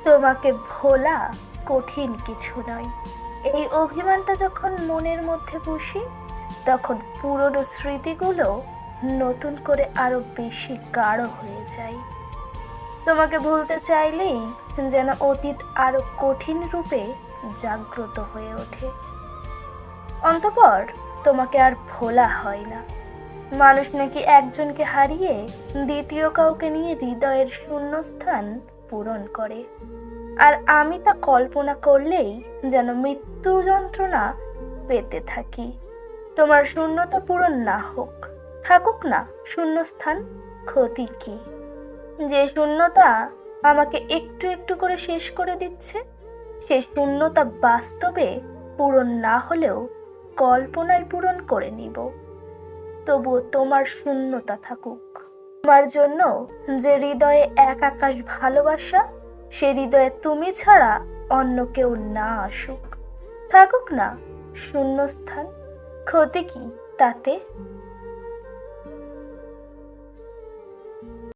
তোমাকে ভোলা কঠিন কিছু নয়। এই অভিমানটা যখন মনের মধ্যে পুষি, তখন পুরনো স্মৃতিগুলো নতুন করে আরো বেশি গাঢ় হয়ে যায়। তোমাকে ভুলতে চাইলেই যেন অতীত আরো কঠিন রূপে জাগ্রত হয়ে ওঠে। অন্তঃপর তোমাকে আর ভোলা হয় না। মানুষ নাকি একজনকে হারিয়ে দ্বিতীয় কাউকে নিয়ে হৃদয়ের শূন্যস্থান পূরণ করে, আর আমি তা কল্পনা করলেই যেন মৃত্যু যন্ত্রণা পেতে থাকি। তোমার শূন্যতা পূরণ না হোক, থাকুক না শূন্যস্থান, ক্ষতি কি? যে শূন্যতা আমাকে একটু একটু করে শেষ করে দিচ্ছে, সেই শূন্যতা বাস্তবে পূরণ না হলেও কল্পনায় পূরণ করে নিব। তবুও তোমার শূন্যতা থাকুক। তোমার জন্য যে হৃদয়ে এক আকাশ ভালোবাসা, সে হৃদয়ে তুমি ছাড়া অন্য কেউ না আসুক। থাকুক না শূন্যস্থান, ক্ষতি কি তাতে?